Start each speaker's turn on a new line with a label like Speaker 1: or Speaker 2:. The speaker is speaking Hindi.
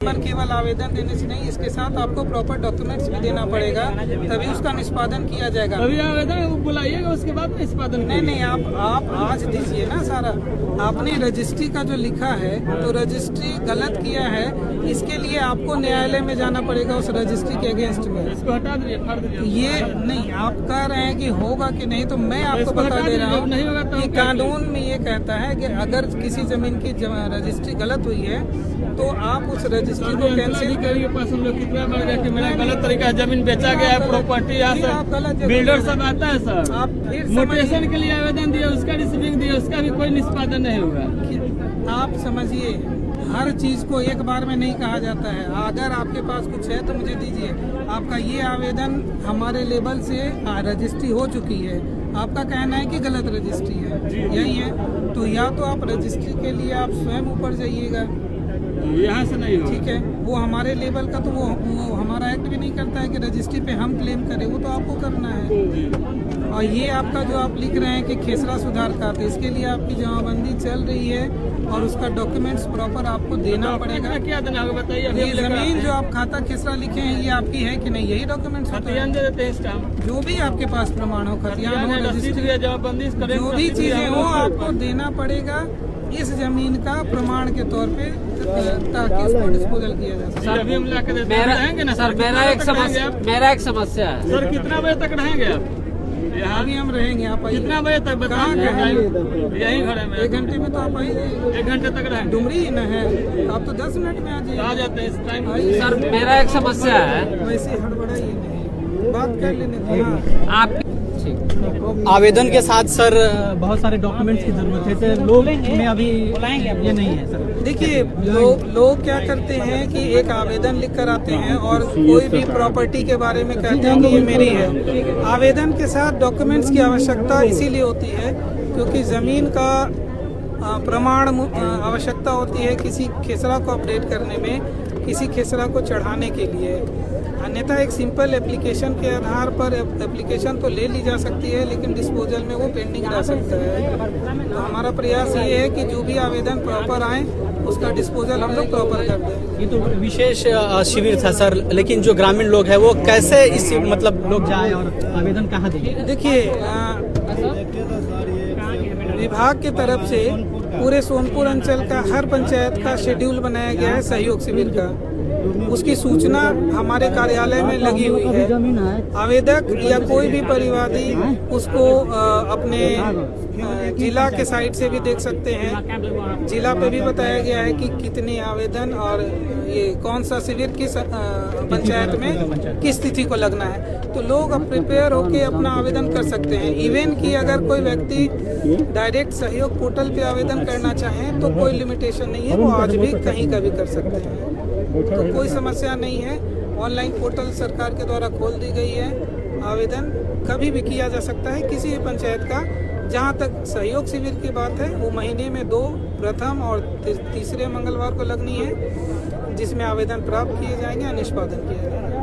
Speaker 1: पर केवल आवेदन देने से नहीं, इसके साथ आपको प्रॉपर डॉक्यूमेंट्स भी देना पड़ेगा, तभी उसका निष्पादन किया जाएगा।
Speaker 2: तभी आवेदन बुलाइएगा, उसके बाद निष्पादन।
Speaker 1: नहीं, आप आज दीजिए ना सारा। आपने रजिस्ट्री का जो लिखा है तो रजिस्ट्री गलत किया है, इसके लिए आपको न्यायालय में जाना पड़ेगा उस रजिस्ट्री के अगेंस्ट में।
Speaker 2: इसको हटा दीजिए, फाड़ दीजिए।
Speaker 1: ये नहीं, आप कह रहे हैं कि होगा कि नहीं, तो मैं आपको बता दे रहा हूँ कि कानून में ये कहता है कि अगर किसी जमीन की रजिस्ट्री गलत हुई है तो आप उस रजिस्ट्री को कैंसिल
Speaker 2: करिए। पास हम लोग कितना बार गए कि मेरा गलत तरीका है, जमीन बेचा गया है, प्रॉपर्टी यहाँ से बिल्डर सब आता है सर।
Speaker 1: आप फिर
Speaker 2: मोटेशन के लिए आवेदन दिया, उसका रिसीविंग दिया, उसका भी कोई निष्पादन नहीं होगा।
Speaker 1: आप समझिए, हर चीज को एक बार में नहीं कहा जाता है। अगर आपके पास कुछ है तो मुझे दीजिए। आपका ये आवेदन हमारे लेवल से रजिस्ट्री हो चुकी है, आपका कहना है कि गलत रजिस्ट्री है, यही है। तो या तो आप रजिस्ट्री के लिए आप स्वयं ऊपर जाइएगा,
Speaker 2: यहाँ से नहीं होगा।
Speaker 1: ठीक है। वो हमारे लेवल का तो वो हमारा एक्ट भी नहीं करता है कि रजिस्ट्री पे हम क्लेम करें, वो तो आपको करना है। और ये आपका जो आप लिख रहे हैं कि खेसरा सुधार खाते, इसके लिए आपकी जमाबंदी चल रही है और उसका डॉक्यूमेंट्स प्रॉपर आपको देना पड़ेगा।
Speaker 2: क्या देना होगा बताइए।
Speaker 1: ये जमीन जो आप खाता खेसरा लिखे हैं, ये आपकी है कि नहीं, यही डॉक्यूमेंट्स
Speaker 2: खतियान दे देते हैं इस टाइम।
Speaker 1: जो भी आपके पास प्रमाण हो, खतियान हो, रजिस्ट्री,
Speaker 2: जमाबंदी,
Speaker 1: जो भी चीजें हो आपको देना पड़ेगा इस जमीन का प्रमाण के तौर पे, ताकि इसको डिस्पोजल किया जा सके।
Speaker 2: सर भी हम ला के देते हैं। रहेंगे ना सर?
Speaker 3: मेरा एक समस्या है
Speaker 2: सर, कितना बजे तक रहेंगे आप यहाँ?
Speaker 1: अभी हम रहेंगे, आप आइए।
Speaker 2: कितना बजे तक बताएंगे? यही खड़े में
Speaker 1: 1 घंटे में तो आप आइए।
Speaker 2: 1 घंटे तक रहेंगे।
Speaker 1: डुमरी ही न है, आप तो 10 मिनट में आ जाइए।
Speaker 2: आ जाते हैं इस टाइम।
Speaker 3: सर, मेरा एक समस्या है।
Speaker 1: वैसे हड़बड़ाइए नहीं, बात कर लेने दीजिए।
Speaker 3: आप
Speaker 4: आवेदन के साथ सर बहुत सारे डॉक्यूमेंट्स की जरूरत है, तो लोग में अभी ये नहीं है सर।
Speaker 1: देखिए, लोग क्या करते हैं कि एक आवेदन लिख कर आते हैं और कोई भी प्रॉपर्टी के बारे में कहते हैं कि ये मेरी है। आवेदन के साथ डॉक्यूमेंट्स की आवश्यकता इसीलिए होती है क्योंकि जमीन का प्रमाण आवश्यकता होती है किसी खेसरा को अपडेट करने में, किसी खेसरा को चढ़ाने के लिए। अन्यथा एक सिंपल एप्लीकेशन के आधार पर एप्लीकेशन तो ले ली जा सकती है, लेकिन डिस्पोजल में वो पेंडिंग रह सकता है। तो हमारा प्रयास ये है कि जो भी आवेदन प्रॉपर आए उसका डिस्पोजल हम लोग प्रॉपर कर दें।
Speaker 4: ये तो विशेष शिविर था सर, लेकिन जो ग्रामीण लोग हैं वो कैसे इस मतलब लोग जाए और आवेदन कहाँ दें?
Speaker 1: देखिए, विभाग की तरफ से पूरे सोनपुर अंचल का हर पंचायत का शेड्यूल बनाया गया है सहयोग शिविर का। उसकी सूचना हमारे कार्यालय में लगी हुई है। आवेदक या कोई भी परिवादी उसको अपने जिला के साइट से भी देख सकते हैं। जिला पे भी बताया गया है कि कितने आवेदन और ये कौन सा शिविर किस पंचायत में किस तिथि को लगना है। तो लोग अब प्रिपेयर होके अपना आवेदन कर सकते हैं। इवन कि अगर कोई व्यक्ति डायरेक्ट सहयोग पोर्टल पे आवेदन करना चाहे तो कोई लिमिटेशन नहीं है, वो आज भी कहीं का भी कर सकते हैं। तो कोई समस्या नहीं है। ऑनलाइन पोर्टल सरकार के द्वारा खोल दी गई है। आवेदन कभी भी किया जा सकता है किसी भी पंचायत का। जहां तक सहयोग शिविर की बात है, वो महीने में 2 प्रथम और तीसरे मंगलवार को लगनी है, जिसमें आवेदन प्राप्त किए जाएंगे और निष्पादन किया जाएगा।